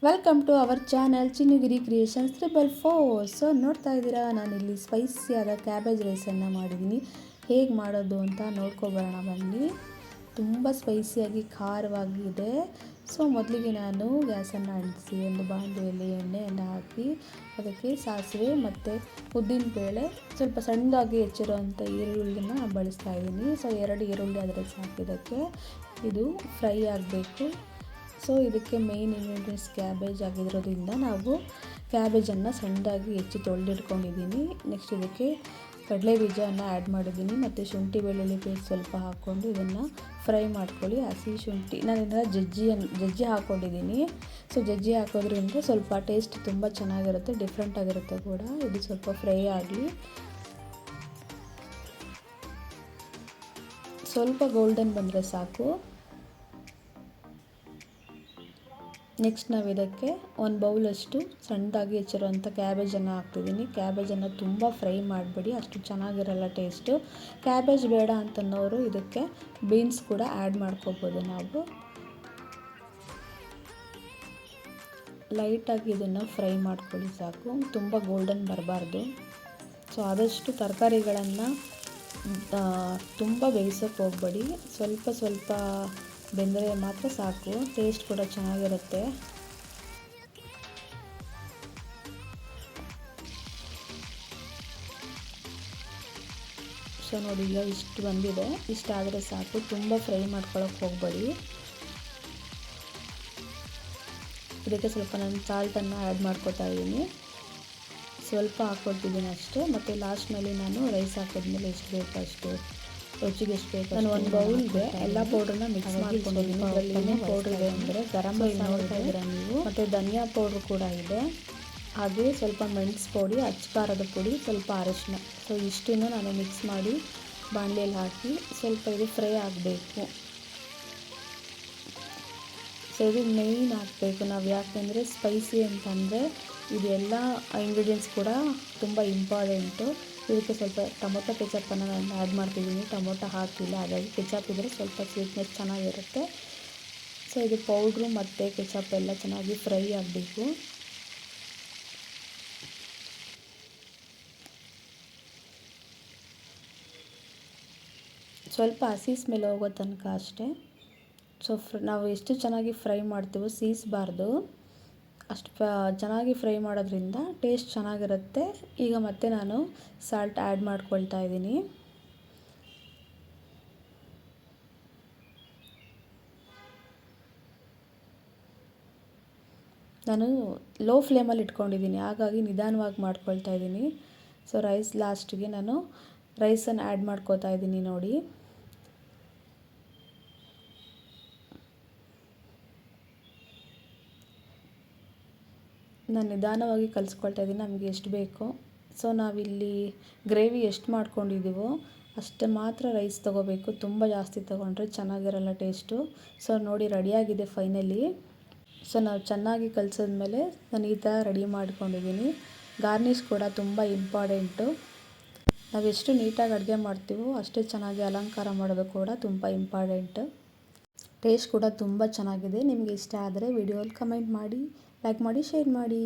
Welcome to our channel Chinnugiri creations 444. So ನೋಡ್ತಾ ಇದ್ದೀರಾ, ನಾನಿಲ್ಲಿ ಸ್ಪೈಸಿಯಾದ ಕ್ಯಾಬೇಜ್ ರೈಸನ್ನು ಮಾಡಿದ್ದೀನಿ. ಹೇಗೆ ಮಾಡೋದು ಅಂತ ನೋಡ್ಕೊಬರೋಣ ಬನ್ನಿ. ತುಂಬ ಸ್ಪೈಸಿಯಾಗಿ ಖಾರವಾಗಿದೆ. ಸೊ ಮೊದಲಿಗೆ ನಾನು ಗ್ಯಾಸನ್ನು ಅಂಟಿಸಿ ಒಂದು ಬಾಣಲೆಯಲ್ಲಿ ಎಣ್ಣೆಯನ್ನು ಹಾಕಿ ಅದಕ್ಕೆ ಸಾಸಿವೆ ಮತ್ತು ಉದ್ದಿನಬೇಳೆ, ಸ್ವಲ್ಪ ಸಣ್ಣದಾಗಿ ಹೆಚ್ಚಿರುವಂಥ ಈರುಳ್ಳಿನ ಬಳಸ್ತಾ ಇದ್ದೀನಿ. ಸೊ 2 ಈರುಳ್ಳಿ ಆದರೆ ಸಾಕಿದ್ದಕ್ಕೆ ಇದು ಫ್ರೈ ಆಗಬೇಕು. ಸೊ ಇದಕ್ಕೆ ಮೇಯ್ನ್ ಇಂಗ್ರೀಡಿಯೆಂಟ್ಸ್ ಕ್ಯಾಬೇಜ್ ಆಗಿರೋದ್ರಿಂದ ನಾವು ಕ್ಯಾಬೇಜನ್ನು ಸಣ್ಣದಾಗಿ ಹೆಚ್ಚಿ ತೊಳೆದಿಟ್ಕೊಂಡಿದ್ದೀನಿ. ನೆಕ್ಸ್ಟ್ ಇದಕ್ಕೆ ಕಡಲೆ ಬೀಜವನ್ನು ಆ್ಯಡ್ ಮಾಡಿದ್ದೀನಿ ಮತ್ತು ಶುಂಠಿ ಬೆಳ್ಳುಳ್ಳಿ ಪೇಸ್ಟ್ ಸ್ವಲ್ಪ ಹಾಕ್ಕೊಂಡು ಇದನ್ನು ಫ್ರೈ ಮಾಡ್ಕೊಳ್ಳಿ. ಹಸಿ ಶುಂಠಿ ನಾನು ಇದನ್ನು ಜಜ್ಜಿ ಹಾಕ್ಕೊಂಡಿದ್ದೀನಿ. ಸೊ ಜಜ್ಜಿ ಹಾಕೋದ್ರಿಂದ ಸ್ವಲ್ಪ ಟೇಸ್ಟ್ ತುಂಬ ಚೆನ್ನಾಗಿರುತ್ತೆ, ಡಿಫ್ರೆಂಟ್ ಆಗಿರುತ್ತೆ ಕೂಡ. ಇದು ಸ್ವಲ್ಪ ಫ್ರೈ ಆಗಲಿ. ಸ್ವಲ್ಪ ಗೋಲ್ಡನ್ ಬಂದರೆ ಸಾಕು. ನೆಕ್ಸ್ಟ್ ನಾವು ಇದಕ್ಕೆ 1 ಬೌಲಷ್ಟು ಸಣ್ಣದಾಗಿ ಹೆಚ್ಚಿರುವಂಥ ಕ್ಯಾಬೇಜನ್ನು ಹಾಕ್ತಿದ್ದೀನಿ. ಕ್ಯಾಬೇಜನ್ನು ತುಂಬ ಫ್ರೈ ಮಾಡಬೇಡಿ, ಅಷ್ಟು ಚೆನ್ನಾಗಿರಲ್ಲ ಟೇಸ್ಟು. ಕ್ಯಾಬೇಜ್ ಬೇಡ ಅಂತನ್ನೋರು ಇದಕ್ಕೆ ಬೀನ್ಸ್ ಕೂಡ ಆ್ಯಡ್ ಮಾಡ್ಕೋಬೋದು. ನಾವು ಲೈಟಾಗಿ ಇದನ್ನು ಫ್ರೈ ಮಾಡ್ಕೊಳ್ಳಿ ಸಾಕು, ತುಂಬ ಗೋಲ್ಡನ್ ಬರಬಾರ್ದು. ಸೊ ಆದಷ್ಟು ತರಕಾರಿಗಳನ್ನು ತುಂಬ ಬೇಯಿಸೋಕ್ಕೆ ಹೋಗಬೇಡಿ, ಸ್ವಲ್ಪ ಬೆಂದರೆ ಮಾತ್ರ ಸಾಕು, ಟೇಸ್ಟ್ ಕೂಡ ಚೆನ್ನಾಗಿರುತ್ತೆ. ಸೊ ನೋಡಿ, ಈಗ ಇಷ್ಟು ಬಂದಿದೆ, ಇಷ್ಟಾದರೆ ಸಾಕು, ತುಂಬ ಫ್ರೈ ಮಾಡ್ಕೊಳ್ಳೋಕೆ ಹೋಗಬೇಡಿ. ಇದಕ್ಕೆ ಸ್ವಲ್ಪ ನಾನು ಸಾಲ್ಟನ್ನು ಆ್ಯಡ್ ಮಾಡ್ಕೊತಾ ಇದ್ದೀನಿ, ಸ್ವಲ್ಪ ಹಾಕ್ಕೊಳ್ತಿದ್ದೀನಿ ಅಷ್ಟೇ. ಮತ್ತು ಲಾಸ್ಟ್ನಲ್ಲಿ ನಾನು ರೈಸ್ ಹಾಕಿದ್ಮೇಲೆ ಎಷ್ಟು ಬೇಕು ಅಷ್ಟು, ರುಚಿಗೆ ಎಷ್ಟು ಬೇಕು. ನಾನು 1 ಬೌಲ್ಗೆ ಎಲ್ಲ ಪೌಡ್ರನ್ನ ಮಿಕ್ಸ್ ಮಾಡ್ಕೊಂಡಿದ್ದೀನಿ. ಇದರಲ್ಲಿ ಏನೇನು ಪೌಡ್ರ್ ಇದೆ ಅಂದರೆ ಗರಂ ಮಸಾಲ ನೋಡ್ತಾ ಇದ್ದೀರಾ ನೀವು, ಮತ್ತು ಧನಿಯಾ ಪೌಡ್ರ್ ಕೂಡ ಇದೆ, ಹಾಗೆ ಸ್ವಲ್ಪ ಮೆಣಸು ಪುಡಿ, ಅಚ್ಚಕಾರದ ಪುಡಿ, ಸ್ವಲ್ಪ ಅರಶಿನ. ಸೊ ಇಷ್ಟನ್ನು ನಾನು ಮಿಕ್ಸ್ ಮಾಡಿ ಬಾಣಲೆಯಲ್ಲಿ ಹಾಕಿ ಸ್ವಲ್ಪ ಇದು ಫ್ರೈ ಆಗಬೇಕು. ಸೊ ಇದು ಮೇಯ್ನ್ ಹಾಕಬೇಕು ನಾವು, ಯಾಕೆಂದರೆ ಸ್ಪೈಸಿ ಅಂತಂದರೆ ಇದೆಲ್ಲ ಇಂಗ್ರೀಡಿಯೆಂಟ್ಸ್ ಕೂಡ ತುಂಬ ಇಂಪಾರ್ಟೆಂಟು. ಇದಕ್ಕೆ ಸ್ವಲ್ಪ ಟೊಮೊಟೊ ಕೆಚಪ್ಪನ್ನು ನಾನು ಆ್ಯಡ್ ಮಾಡ್ತಿದ್ದೀನಿ. ಟೊಮೊಟೊ ಹಾಕಿಲ್ಲ, ಹಾಗಾಗಿ ಕೆಚಪ್ ಇದ್ದರೆ ಸ್ವಲ್ಪ ಸ್ವೀಟ್ನೆಸ್ ಚೆನ್ನಾಗಿರುತ್ತೆ. ಸೊ ಇದು ಪೌಡ್ರು ಮತ್ತು ಕೆಚಪ್ ಎಲ್ಲ ಚೆನ್ನಾಗಿ ಫ್ರೈ ಆಗಬೇಕು. ಸ್ವಲ್ಪ ಹಸಿ ಸ್ಮೆಲ್ ಹೋಗೋ ತನಕ ಅಷ್ಟೇ. ಸೊ ನಾವು ಎಷ್ಟು ಚೆನ್ನಾಗಿ ಫ್ರೈ ಮಾಡ್ತೀವೋ, ಸೀಸಬಾರ್ದು, ಅಷ್ಟು ಚೆನ್ನಾಗಿ ಫ್ರೈ ಮಾಡೋದ್ರಿಂದ ಟೇಸ್ಟ್ ಚೆನ್ನಾಗಿರುತ್ತೆ. ಈಗ ಮತ್ತೆ ನಾನು ಸಾಲ್ಟ್ ಆ್ಯಡ್ ಮಾಡ್ಕೊಳ್ತಾ ಇದ್ದೀನಿ. ನಾನು ಲೋ ಫ್ಲೇಮಲ್ಲಿ ಇಟ್ಕೊಂಡಿದ್ದೀನಿ, ಹಾಗಾಗಿ ನಿಧಾನವಾಗಿ ಮಾಡ್ಕೊಳ್ತಾ ಇದ್ದೀನಿ. ಸೊ ರೈಸ್ ಲಾಸ್ಟಿಗೆ ನಾನು ರೈಸನ್ನು ಆ್ಯಡ್ ಮಾಡ್ಕೊತಾ ಇದ್ದೀನಿ. ನೋಡಿ, ನಾನು ನಿಧಾನವಾಗಿ ಕಲಿಸ್ಕೊಳ್ತಾ ಇದ್ದೀನಿ, ನಮಗೆ ಎಷ್ಟು ಬೇಕೋ. ಸೊ ನಾವಿಲ್ಲಿ ಗ್ರೇವಿ ಎಷ್ಟು ಮಾಡ್ಕೊಂಡಿದ್ದೀವೋ ಅಷ್ಟು ಮಾತ್ರ ರೈಸ್ ತೊಗೋಬೇಕು, ತುಂಬ ಜಾಸ್ತಿ ತೊಗೊಂಡ್ರೆ ಚೆನ್ನಾಗಿರಲ್ಲ ಟೇಸ್ಟು. ಸೊ ನೋಡಿ, ರೆಡಿಯಾಗಿದೆ ಫೈನಲಿ. ಸೊ ನಾವು ಚೆನ್ನಾಗಿ ಕಲಿಸಿದ್ಮೇಲೆ ನಾನು ಈ ಥರ ರೆಡಿ ಮಾಡ್ಕೊಂಡಿದ್ದೀನಿ. ಗಾರ್ನಿಷ್ ಕೂಡ ತುಂಬ ಇಂಪಾರ್ಟೆಂಟು. ನಾವು ಎಷ್ಟು ನೀಟಾಗಿ ಅಡುಗೆ ಮಾಡ್ತೀವೋ ಅಷ್ಟೇ ಚೆನ್ನಾಗಿ ಅಲಂಕಾರ ಮಾಡೋದು ಕೂಡ ತುಂಬ ಇಂಪಾರ್ಟೆಂಟು. ಟೇಸ್ಟ್ ಕೂಡ ತುಂಬ ಚೆನ್ನಾಗಿದೆ. ನಿಮಗೆ ಇಷ್ಟ ಆದರೆ ವಿಡಿಯೋಲಿ ಕಮೆಂಟ್ ಮಾಡಿ, ಲೈಕ್ ಮಾಡಿ, ಶೇರ್ ಮಾಡಿ.